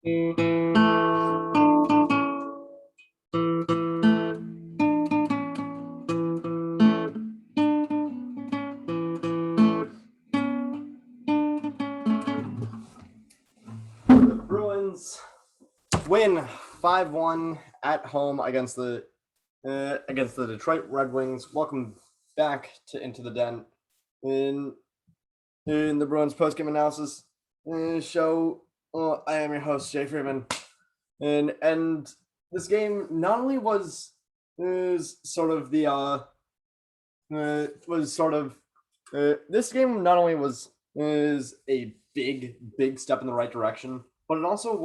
The Bruins win 5-1 at home against the Detroit Red Wings. Welcome back to Into the Den in the Bruins postgame analysis show. I am your host Jay Freeman, and this game not only was sort of the was sort of this game not only was a big step in the right direction, but it also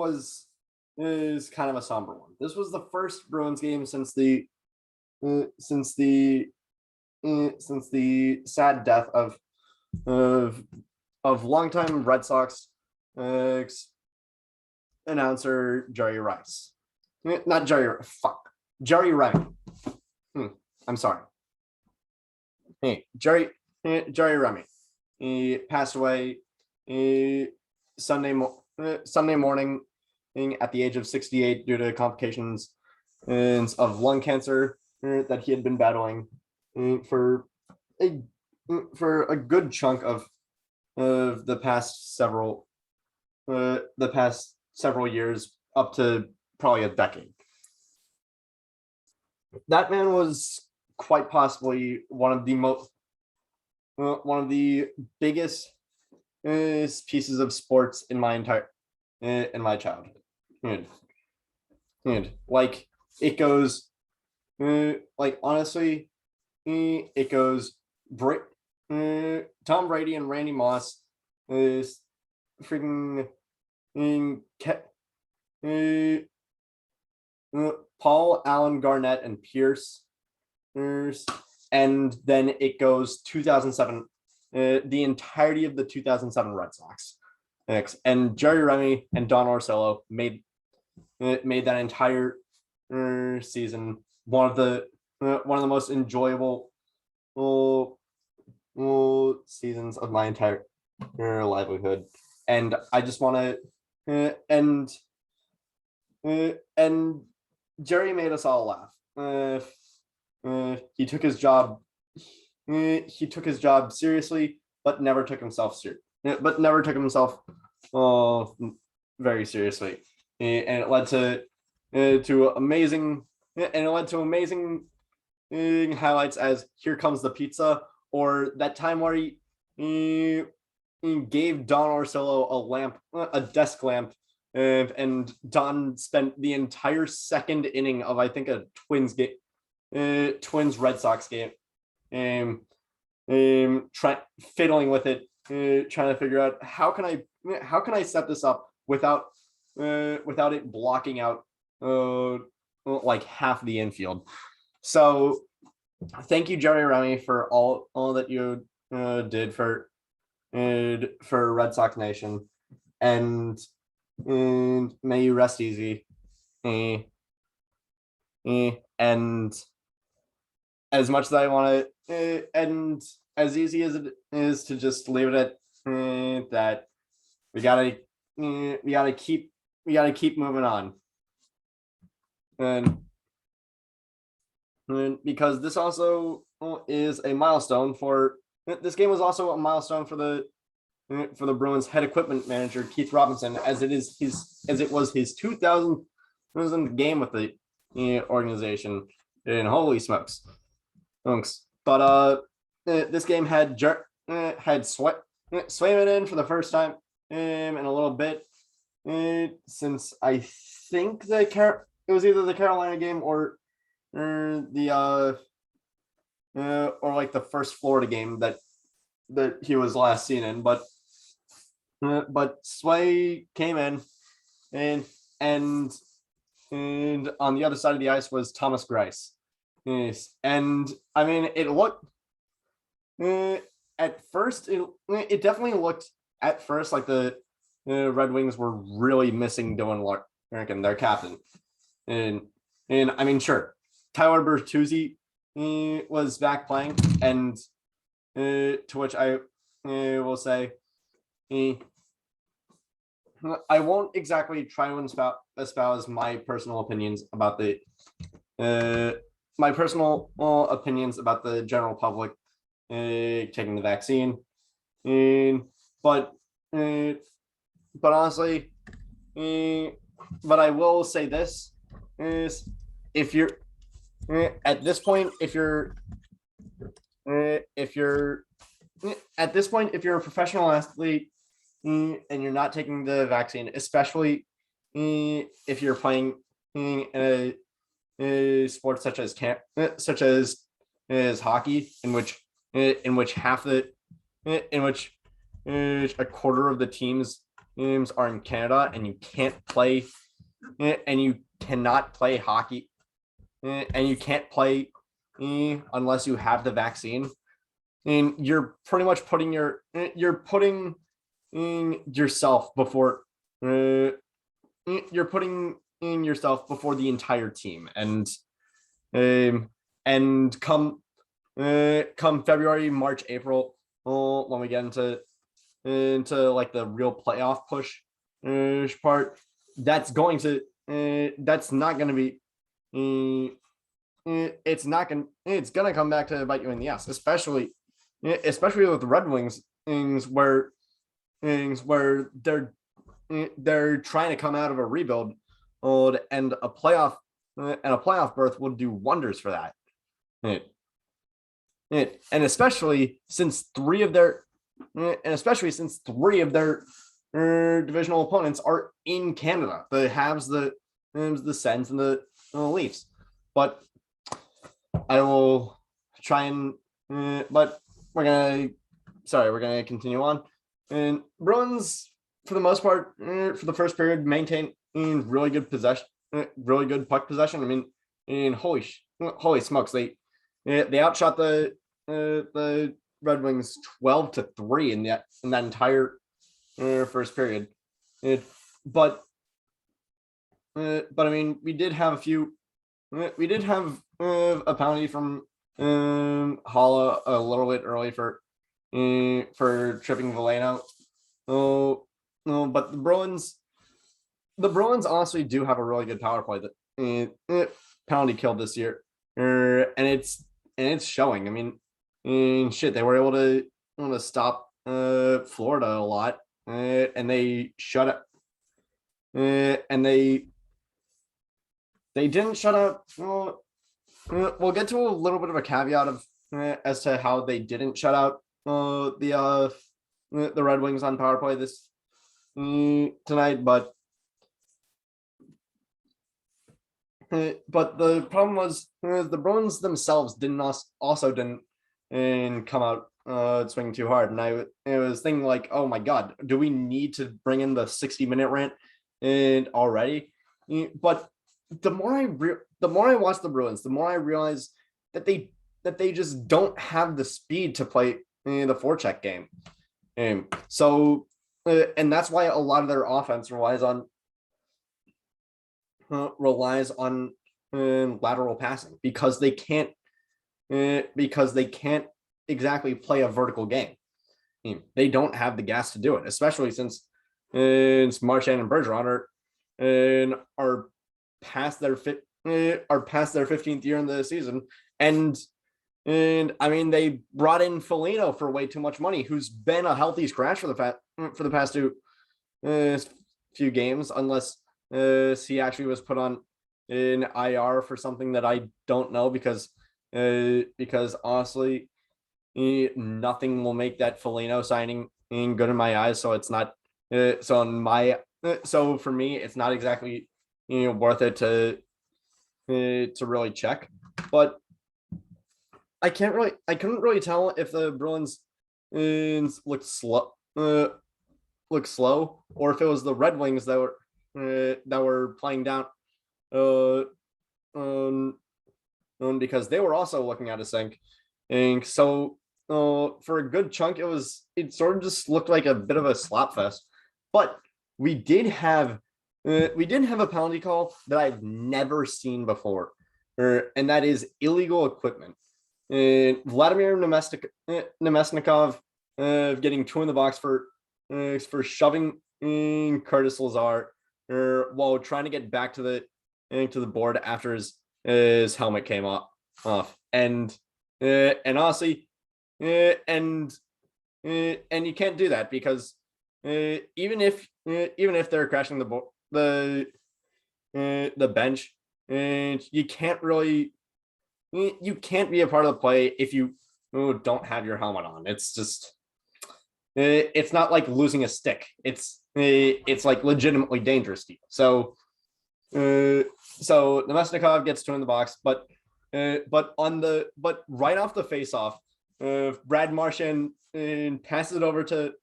is kind of a somber one. This was the first Bruins game since the sad death of longtime Red Sox announcer Jerry Rice. Not Jerry. Fuck. Jerry Remy. I'm sorry. Hey, Jerry Remy. He passed away Sunday morning at the age of 68 due to complications of lung cancer that he had been battling for a good chunk of the past several years, up to probably a decade. That man was quite possibly one of the biggest pieces of sports in my childhood. Like it goes, like honestly, it goes. Tom Brady and Randy Moss is freaking Paul Allen Garnett and Pierce, and then it goes 2007, the entirety of the 2007 Red Sox, and Jerry Remy and Don Orsillo made that entire season one of the most enjoyable seasons of my entire livelihood. And I just want to and Jerry made us all laugh. He took his job seriously, but never took himself very seriously, and it led to amazing highlights as Here Comes the Pizza, or that time where he gave Don Orsillo a desk lamp, and Don spent the entire second inning of, I think, a Twins Red Sox game, fiddling with it, trying to figure out how can I set this up without it blocking out like half the infield. So thank you, Jerry Remy, for all that you did for Red Sox Nation, and may you rest easy. And as much as I want to, and as easy as it is to just leave it at that, we gotta keep moving on, and because this also is a milestone for this game was also a milestone for the Bruins head equipment manager Keith Robinson, as it was his 2000th game with the organization, and holy smokes. But this game had Swayman in for the first time in a little bit, since I think it was either the Carolina game or the or like the first Florida game that he was last seen in, but Sway came in, and on the other side of the ice was Thomas Greiss. Yes, and I mean, it looked at first, it definitely looked at first like the Red Wings were really missing Dylan Larkin, their captain, and I mean, sure, Tyler Bertuzzi was back playing, and to which I will say, I won't exactly try to espouse my personal opinions about the opinions about the general public taking the vaccine, and but uh, but honestly, but I will say this is if you're at this point, if you're at this point, if you're a professional athlete and you're not taking the vaccine, especially if you're playing in a sport such as hockey, in which half the in which a quarter of the teams are in Canada, and you can't play and you cannot play hockey, and you can't play unless you have the vaccine, and you're putting yourself before uh, you're putting in yourself before the entire team, um, and come February, March, April, when we get into like the real playoff push part, that's not going to be it's gonna come back to bite you in the ass, especially with the Red Wings, things where they're trying to come out of a rebuild, and a playoff berth would do wonders for that. And especially since three of their divisional opponents are in Canada, the Habs, the Sens, and the Leafs. But I will try and but we're gonna continue on. And Bruins, for the most part, for the first period, maintain in really good possession, really good puck possession. I mean, holy smokes, they outshot the Red Wings 12-3 in that entire first period. But I mean, we did have a penalty from Holla a little bit early for tripping Veleno. Oh, no, but the Bruins honestly do have a really good power play that penalty killed this year, and it's showing. I mean, shit, they were able to stop Florida a lot, and they shut up, and they didn't shut up. Well, we'll get to a little bit of a caveat of as to how they didn't shut out the Red Wings on power play this tonight, but the problem was the Bruins themselves didn't come out swinging too hard, and I was thinking like, oh my god, do we need to bring in the 60-minute rant and already? But the more I watch the Bruins, the more I realize that they just don't have the speed to play the forecheck game, so and that's why a lot of their offense relies on lateral passing, because they can't exactly play a vertical game. They don't have the gas to do it, especially since Marchand and Bergeron are past their 15th year in the season, and I mean, they brought in Foligno for way too much money, who's been a healthy scratch for the past few games, unless he actually was put on in IR for something that I don't know, because honestly, nothing will make that Foligno signing good in my eyes. So it's not so for me, it's not exactly worth it to really check. But I couldn't really tell if the Bruins looked slow, or if it was the Red Wings that were playing down, because they were also looking at a sink, and so for a good chunk it sort of just looked like a bit of a slop fest. But we did have a penalty call that I've never seen before, and that is illegal equipment. Vladimir Nemesnikov getting two in the box for shoving Curtis Lazar while trying to get back to the board after his helmet came off. And honestly, and you can't do that because even if they're crashing the bench, you can't be a part of the play if you don't have your helmet on. It's just it's not like losing a stick. It's like legitimately dangerous to you. So Nemesnikov gets two in the box, but right off the faceoff, Brad Marchand passes it over to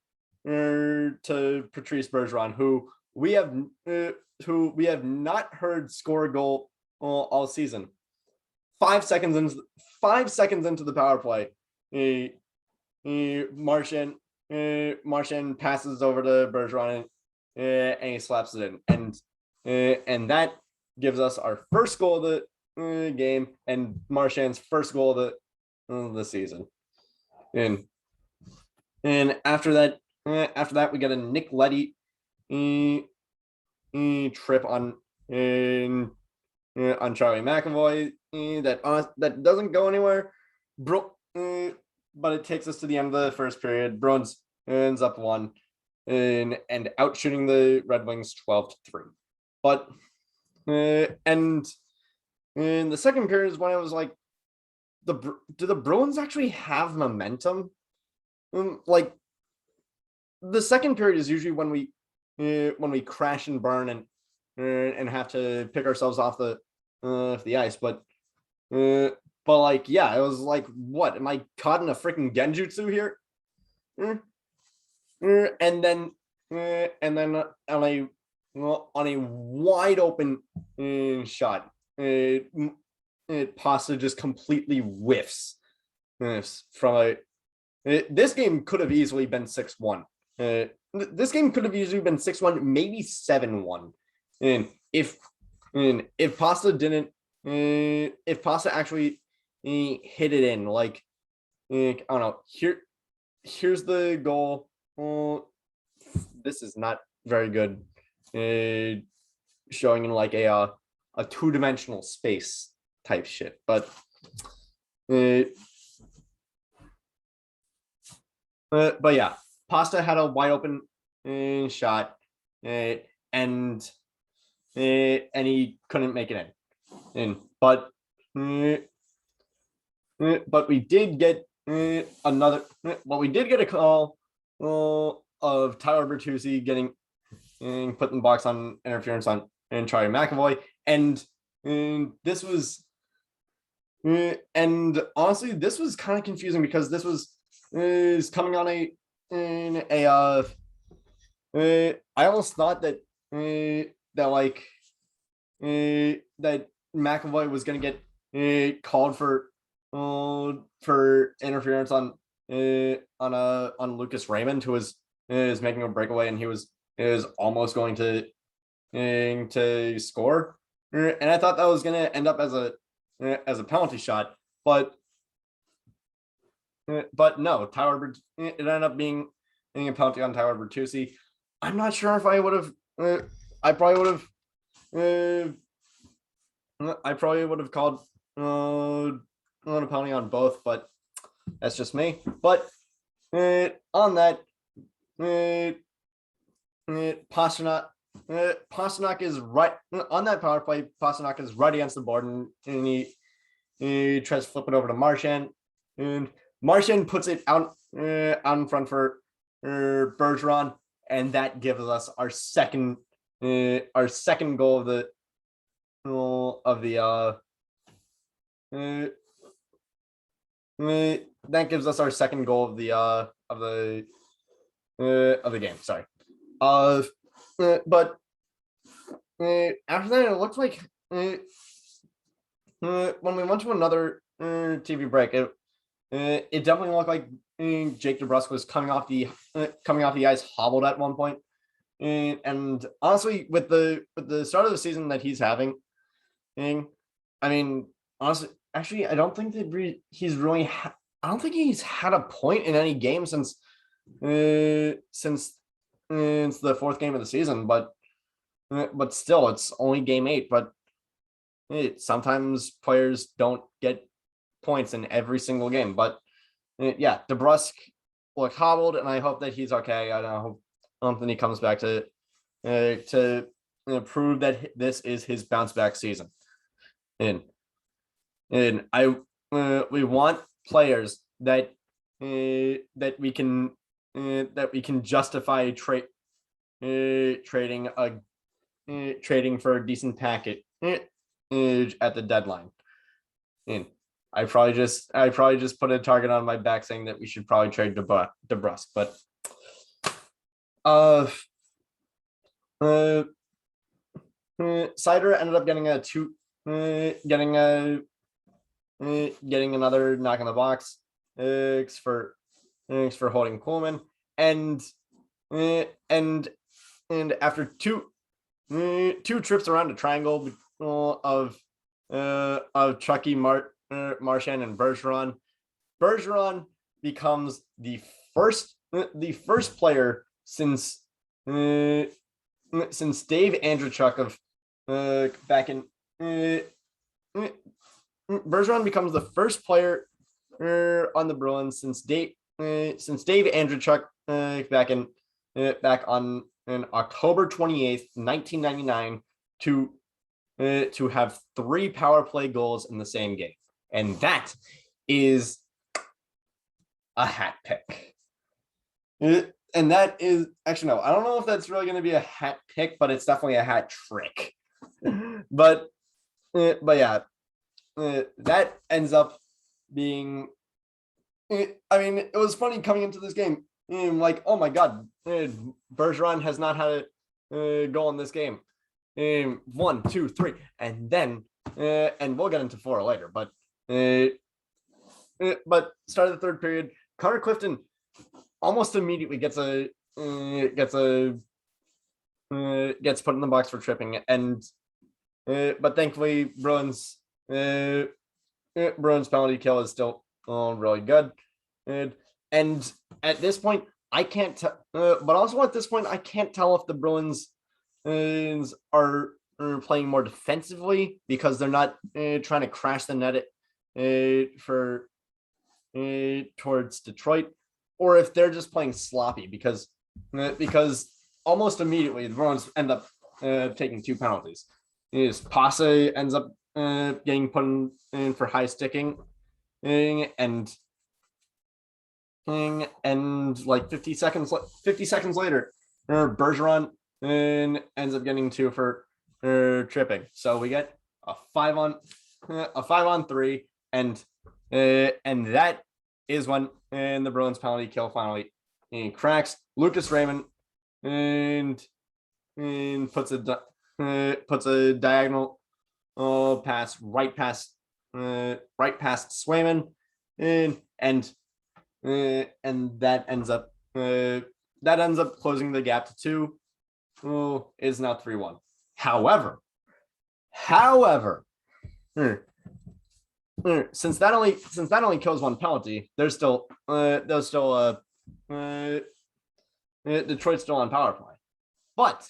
Patrice Bergeron, who we have not heard score a goal all season. 5 seconds into the power play, Marchand passes over to Bergeron and he slaps it in, and that gives us our first goal of the game and Marchand's first goal of the season. And after that we get a Nick Leddy trip on Charlie McAvoy that doesn't go anywhere, but it takes us to the end of the first period. Bruins ends up 1 and out shooting the Red Wings 12-3. But and in the second period is when I was like, do the Bruins actually have momentum? Like the second period is usually when we crash and burn and have to pick ourselves off the ice, but like, yeah, it was like, what am I caught in a freaking genjutsu here? And then on a wide open shot, Pasta just completely whiffs from a. This game could have easily been 6-1. This game could have easily been 6-1, maybe 7-1. And if Pasta didn't, if Pasta actually hit it in, like, I don't know. Here's the goal. This is not very good. Showing in like a two-dimensional space type shit, but yeah, Pasta had a wide open shot, and he couldn't make it in. But we did get another. Well, we did get a call of Tyler Bertuzzi getting put in the box on interference on Charlie McAvoy, and this was. And honestly, this was kind of confusing because this is coming on I almost thought that that McAvoy was going to get called for interference on Lucas Raymond, who is making a breakaway, and he was almost going to score, and I thought that was going to end up as a penalty shot, but no, it ended up being a penalty on Tyler Bertuzzi. I'm not sure if I would have. I probably would have called a penalty on both, but that's just me. But on that, Pastrnak is right on that power play. Pastrnak is right against the board, and he tries to flip it over to Marchand, and Marchand puts it out in front for Bergeron, and that gives us our second goal of the that gives us our second goal of the game. Sorry. But after that, it looked like when we went to another TV break, it definitely looked like Jake DeBrusk was coming off the ice hobbled at one point. And honestly, with the start of the season that he's having, I mean, honestly, actually, I don't think that he's really. I don't think he's had a point in any game since it's the fourth game of the season, but still, it's only game 8. But sometimes players don't get points in every single game. But yeah, DeBrusque looked hobbled, and I hope that he's okay. I don't think he comes back to prove that this is his bounce back season. And we want players that we can justify trading for a decent packet at the deadline. And I probably just put a target on my back saying that we should probably trade DeBrusque, but Cider ended up getting getting another knock in the box for holding Coleman, and after two trips around the triangle of Chucky, Marchand, and Bergeron becomes the first player since Dave Andreychuk of back in Bergeron becomes the first player on the Bruins since Dave Andreychuk back on October 28th, 1999 to have 3 power play goals in the same game. And that is a hat pick. And that is actually, no, I don't know if that's really going to be a hat pick, but it's definitely a hat trick. but yeah, that ends up being, I mean, it was funny coming into this game. Like, oh my God, Bergeron has not had a goal in this game. 1, 2, 3, and then and we'll get into 4 later. But start of the third period, Connor Clifton almost immediately gets put in the box for tripping, and but thankfully Bruins penalty kill is still really good, and at this point I can't but also at this point I can't tell if the Bruins are playing more defensively because they're not trying to crash the net towards Detroit, or if they're just playing sloppy because almost immediately the Bruins end up taking 2 penalties. Passe ends up getting put in for high sticking, and like 50 seconds later, Bergeron ends up getting 2 for tripping. So we get a 5-on-3, and that is when the Bruins penalty kill finally cracks. Lucas Raymond and puts a diagonal pass right past Swayman, and that ends up closing the gap to 2. Is now 3-1. However, since that only kills 1 penalty, there's still Detroit's still on power play. But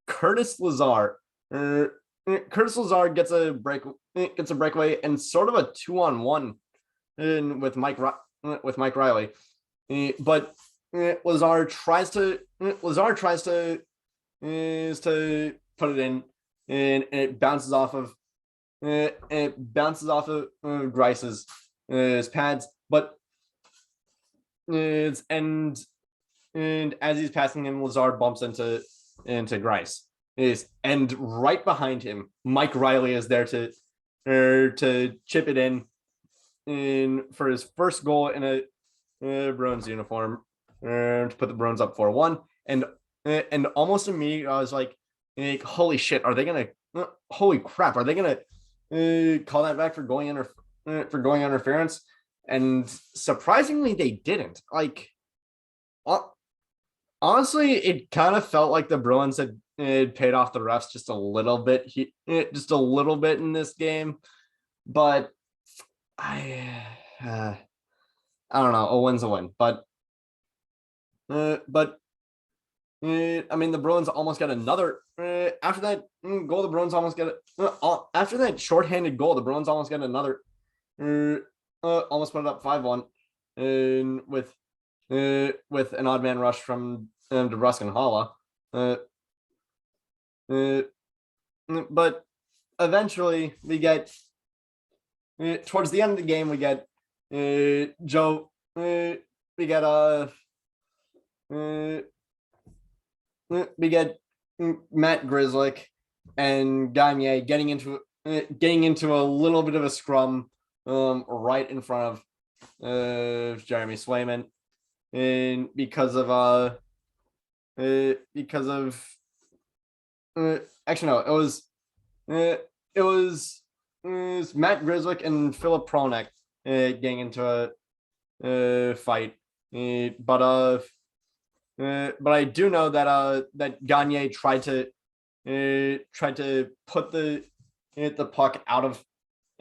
Curtis Lazar gets a breakaway and sort of a 2-on-1 with Mike Riley, but Lazar tries to put it in, and it bounces off of Grice's pads, but and as he's passing him, Lazar bumps into Grice. And right behind him, Mike Riley is there to chip it in for his first goal in a Bruins uniform, to put the Bruins up 4-1. And almost immediately, I was like, holy shit, are they gonna? Holy crap, are they gonna call that back for going interference? And surprisingly, they didn't. Like, honestly, it kind of felt like the Bruins had paid off the refs just a little bit in this game, but I don't know. A win's a win, but I mean, the Bruins almost got another after that goal. The Bruins almost got after that shorthanded goal. The Bruins almost got another, almost put it up 5-1, and with an odd man rush from DeBrusk and Holla. But eventually we get towards the end of the game we get Joe. We get we get Matt Grzelcyk and Gagne getting into a little bit of a scrum right in front of Jeremy Swayman, and because of actually no, it was Matt Grzelcyk and Philip Pronek getting into a fight, but I do know that that Gagne tried to put the puck out of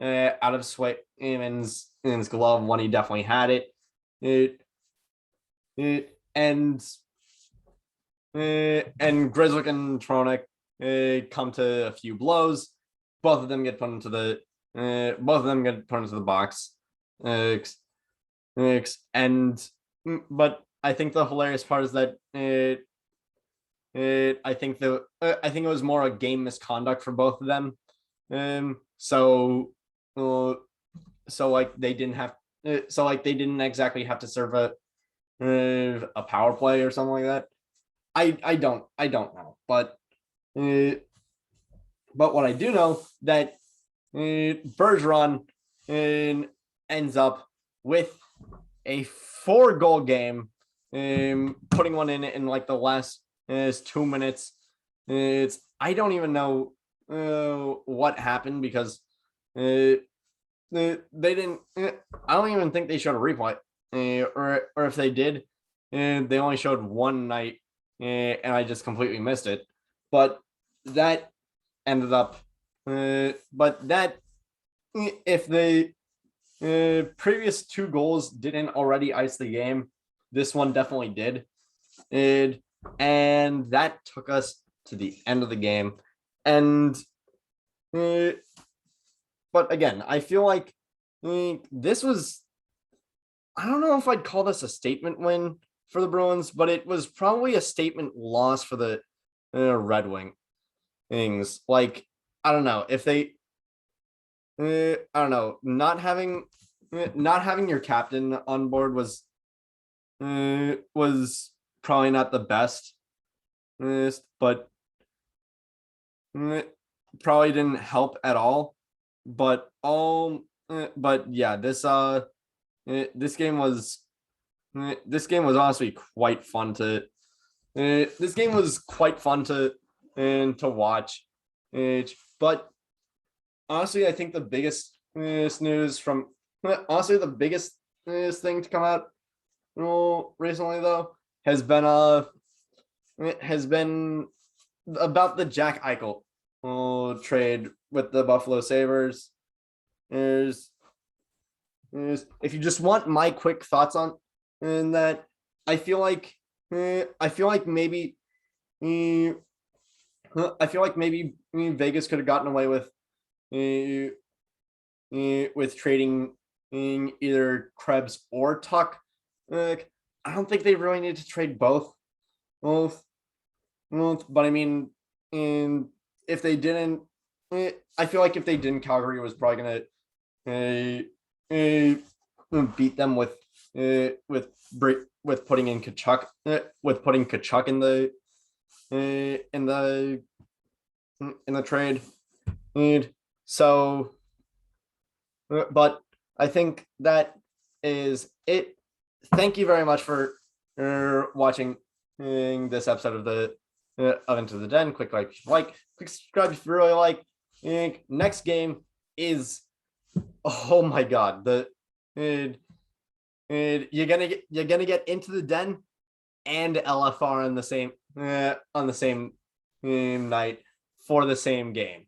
Swayman's glove when he definitely had it. And Grzelcyk and Tronik come to a few blows. Both of them get put into the box. But I think the hilarious part is that I think it was more a game misconduct for both of them. So like they didn't exactly have to serve a power play or something like that. I don't know, but what I do know that Bergeron ends up with a 4-goal game, putting one in like the last 2 minutes. I don't even know what happened because they didn't. I don't even think they showed a replay, or if they did, they only showed one night, and I just completely missed it. But that ended up. But that if the previous 2 goals didn't already ice the game, this one definitely did. And that took us to the end of the game. And but again, I feel like this was, I don't know if I'd call this a statement win for the Bruins, but it was probably a statement loss for the Red Wings. Like, I don't know if they, I don't know, not having your captain on board was probably not the best, but probably didn't help at all. But yeah, this game was honestly quite fun to. This game was quite fun to watch, but honestly, I think the biggest news from the biggest thing to come out recently though has been about the Jack Eichel trade with the Buffalo Sabres. If you just want my quick thoughts on that, I feel like maybe Vegas could have gotten away with trading either Krebs or Tuck. I don't think they really need to trade both. But I mean, if they didn't, I feel like if they didn't, Calgary was probably gonna beat them with putting in Kachuk, with putting Kachuk in the trade. So, but I think that is it. Thank you very much for watching this episode of the of Into the Den. Quick like, quick subscribe if you really like. Next game is, oh my god, you're gonna get Into the Den and LFR on the same night for the same game.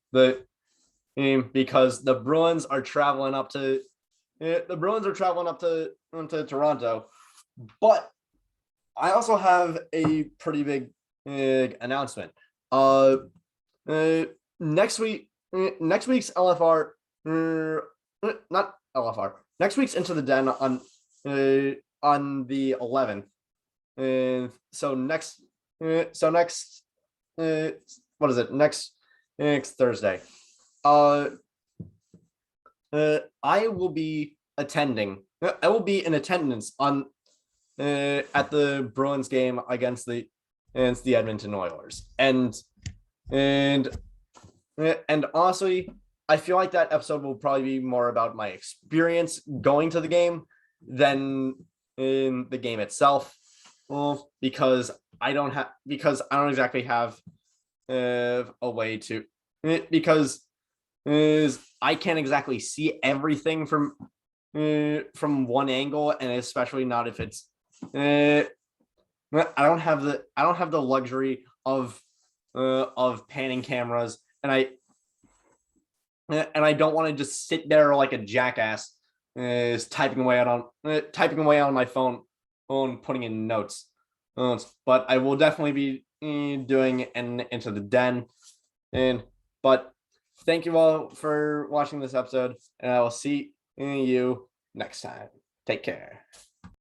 Because the Bruins are traveling up to Toronto, but I also have a pretty big announcement. Uh, next week's LFR, not LFR. Next week's Into the Den on the 11th. So next, what is it? Next Thursday. I will be attending. I will be in attendance on at the Bruins game against the Edmonton Oilers, and honestly, I feel like that episode will probably be more about my experience going to the game than in the game itself. Well, because I don't exactly have a way to because I can't exactly see everything from one angle, and especially not if it's I don't have the luxury of panning cameras, and I don't want to just sit there like a jackass typing away on my phone putting in notes. But I will definitely be doing an Into the Den. But thank you all for watching this episode, and I will see you next time. Take care.